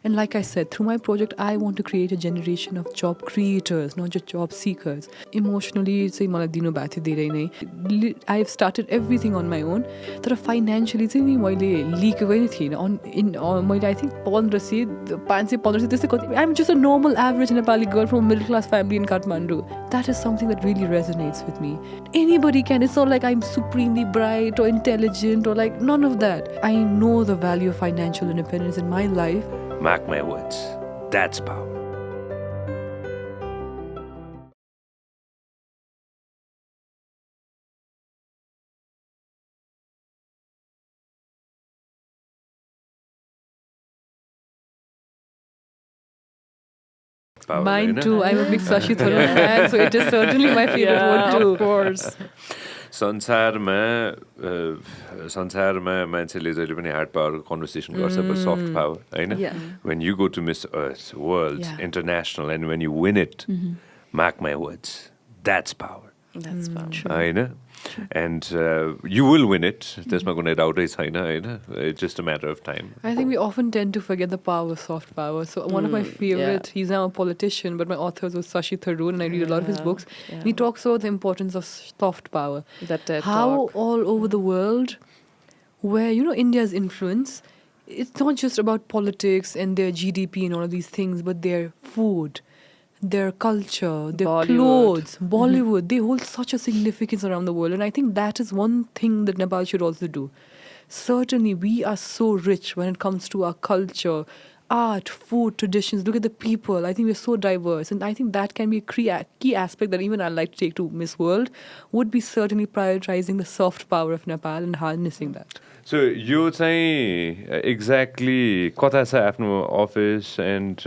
And like I said, through my project, I want to create a generation of job creators, not just job seekers. Emotionally, चाहिँ मलाई दिनुभएको थियो धेरै नै. I have started everything on my own. तर financially चाहिँ नि मैले लिकेकै नै थिइनँ. मैले I think 1500, 500 त्यस्तै कति. I'm just a normal average Nepali girl from a middle class family in Kathmandu. That is something that really resonates with me. Anybody can. It's not like I'm supremely bright or intelligent or like none of that. I know the value of financial independence in my life. Mark my words. That's power. Mine too. I'm a big Sashi Tharoor fan, so it is certainly my favorite one too. Of course. संसारमा मान्छेले जहिले पनि hard power conversation गर्छ but soft power हैन. When you go to Miss Earth World International and when you win it, mark my words, that's power. That's power. हैन. And you will win it. त्यसमा कुनै डाउटै छैन हैन. It's just a matter of time. I think we often tend to forget the power of soft power. So one of my favorite, he's now a politician, but my author was Sashi Tharoor, and I read a lot of his books. And he talks about the importance of soft power. How all over the world, where, you know, India's influence, it's not just about politics and their GDP and all of these things, but their food, their culture, their clothes, Bollywood, they hold such a significance around the world. And I think that is one thing that Nepal should also do. Certainly, we are so rich when it comes to our culture, art, food, traditions. Look at the people. I think we're so diverse. And I think that can be a key aspect that even I'd like to take to Miss World, would be certainly prioritizing the soft power of Nepal and harnessing that. So यो चाहिँ exactly कता छ आफ्नो office end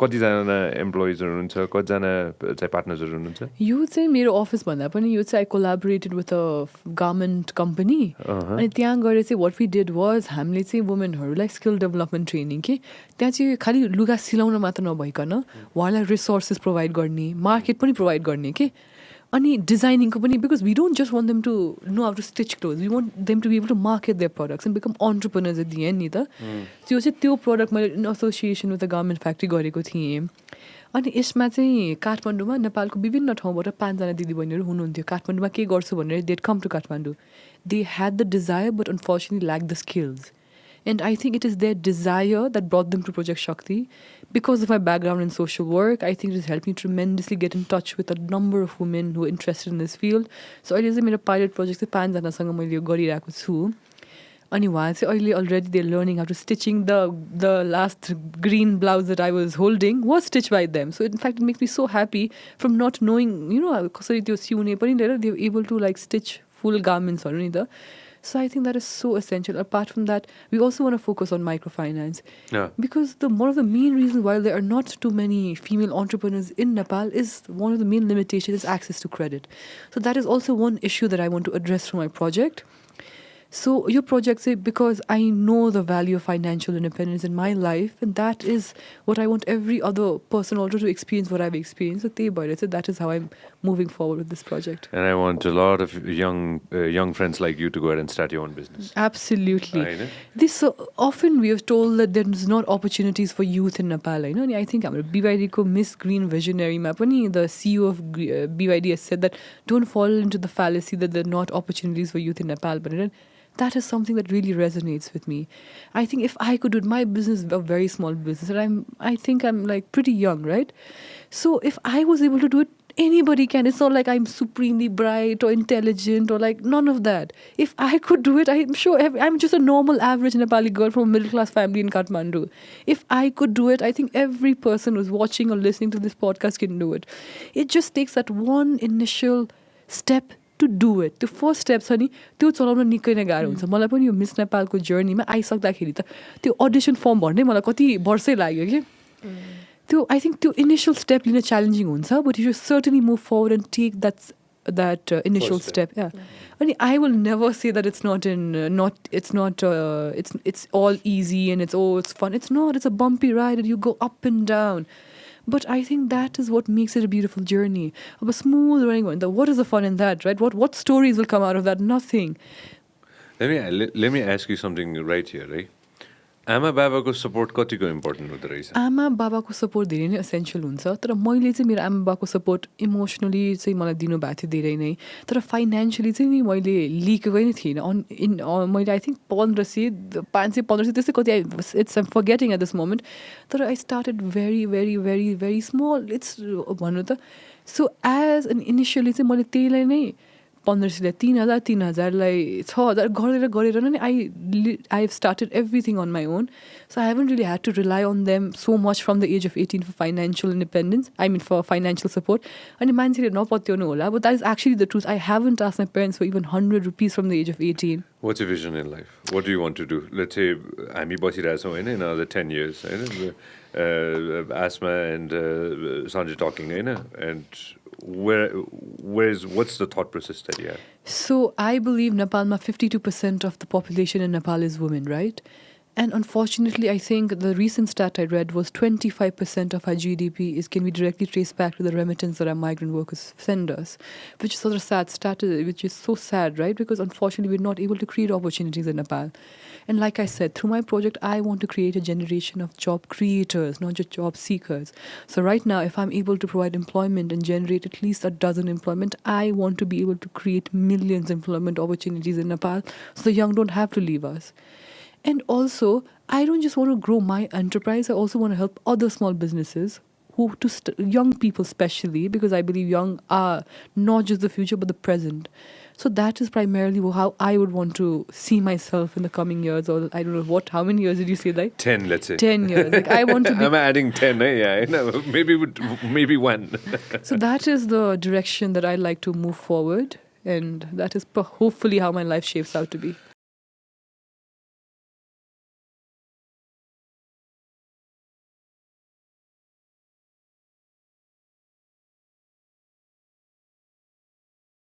कतिजना एम्प्लोइजहरू हुनुहुन्छ, कतिजना चाहिँ पार्टनर्सहरू हुनुहुन्छ? यो चाहिँ मेरो अफिस भन्दा पनि यो चाहिँ I collaborated with a garment company. अनि त्यहाँ गएर चाहिँ वाट वी डिड वाज हामीले चाहिँ वुमेनहरूलाई स्किल डेभलपमेन्ट ट्रेनिङ के त्यहाँ चाहिँ खालि लुगा सिलाउन मात्र नभइकन उहाँलाई रिसोर्सेस प्रोभाइड गर्ने, मार्केट पनि प्रोभाइड गर्ने के. अनि डिजाइनिङको पनि because we don't just want them to know how to stitch cloth, we want them to be able to market their products and become entrepreneurs at the end नि त. त्यो चाहिँ त्यो प्रडक्ट मैले in association with the government factory गरेको थिएँ. अनि यसमा चाहिँ काठमाडौँमा नेपालको विभिन्न ठाउँबाट 5जना दिदीबहिनीहरू हुनुहुन्थ्यो. काठमाडौँमा के गर्छु भनेर that come to Kathmandu. They had the desire but unfortunately lack the skills. And I think it is their desire that brought them to Project Shakti. Because of my background in social work, I think it has helped me tremendously get in touch with a number of women who are interested in this field. So अहिले चाहिँ मेरो pilot project चाहिँ 5जनासँग मैले यो गरिरहेको छु. अनि उहाँ चाहिँ अहिले already they're learning how to stitching. The last green blouse that I was holding was stitched by them. So in fact, it makes me so happy from not knowing, you know, कसरी त्यो सिउने पनि लिएर they were able to like stitch full garments हरू नि त. So I think that is so essential. Apart from that, we also want to focus on microfinance. Yeah. Because one of the main reasons why there are not too many female entrepreneurs in Nepal is one of the main limitations is access to credit. So that is also one issue that I want to address through my project. So your project say, because I know the value of financial independence in my life, and that is what I want every other person also to experience what I've experienced. So that is how I'm moving forward with this project. And I want a lot of young friends like you to go ahead and start your own business. Absolutely. This so often we have told that there's not opportunities for youth in Nepal. I think BYD ko Miss Green Visionary ma pani the CEO of BYD has said that don't fall into the fallacy that there are not opportunities for youth in Nepal. But that is something that really resonates with me. I think if I could do it, my business is a very small business, and I think I'm like pretty young, right? So if I was able to do it, anybody can. It's not like I'm supremely bright or intelligent or like none of that. If I could do it, I'm sure I'm just a normal average Nepali girl from a middle class family in Kathmandu. If I could do it, I think every person who's watching or listening to this podcast can do it. It just takes that one initial step to do it. The first steps अनि त्यो चलाउन निकै नै गाह्रो हुन्छ. मलाई पनि यो miss नेपालको जर्नीमा आइसक्दाखेरि त त्यो अडिसन फर्म भर्नै मलाई कति वर्षै लाग्यो कि त्यो आई थिङ्क त्यो इनिसियल स्टेप लिन च्यालेन्जिङ हुन्छ, but you should certainly move forward and take that initial step. And I will never say that it's all easy and it's fun. It's not. It's a bumpy ride and you go up and down. But I think that is what makes it a beautiful journey. Of a smooth running one. What is the fun in that, right? What stories will come out of that? Nothing. Let me ask you something right here, right? आमा बाबाको support कतिको important हुँदो रहेछ? आमा बाबाको support धेरै नै essential हुन्छ, तर मैले चाहिँ मेरो आमा बाबाको सपोर्ट इमोसनली चाहिँ मलाई दिनुभएको थियो धेरै नै, तर फाइनेन्सियली चाहिँ नि मैले लिएकै नै थिइनँ। मैले आई थिङ्क 1500 500 त्यस्तै कति इट्स आइम फर्गेटिङ एट दिस मोमेन्ट, तर I started very very very very small, it's भन्नु त। सो एज एन इनिसियली चाहिँ मैले त्यहीलाई नै 1500लाई 3000 3000लाई 6000 गरेर नै I have started everything on my own. So I haven't really had to rely on them so much from the age of 18 for financial independence, I mean for financial support. अनि मान्छेले नपत्याउनु होला, but that is actually the truth. I haven't ask my parents for even 100 rupees from the age of 18. What's your vision in life? What do you want to do? Let's say हामी बसिरहेछौँ होइन, in another 10 years होइन, Ashma and Sanjay talking होइन, and what's the thought process that you have? So I believe Nepal 52% of the population in Nepal is women, right? And unfortunately, I think the recent stat I read was 25% of our GDP can be directly traced back to the remittance that our migrant workers send us, which is sort of sad stat, which is so sad, right? Because unfortunately, we're not able to create opportunities in Nepal. And like I said, through my project, I want to create a generation of job creators, not just job seekers. So right now, if I'm able to provide employment and generate at least a dozen employment, I want to be able to create millions of employment opportunities in Nepal, so the young don't have to leave us. And also, I don't just want to grow my enterprise, I also want to help other small businesses, young people especially, because I believe young are not just the future, but the present. So that is primarily how I would want to see myself in the coming years, or I don't know how many years did you say that? 10, let's say. 10 years. Like I want to be... I'm adding 10, yeah. No, maybe one. So that is the direction that I like to move forward, and that is hopefully how my life shapes out to be.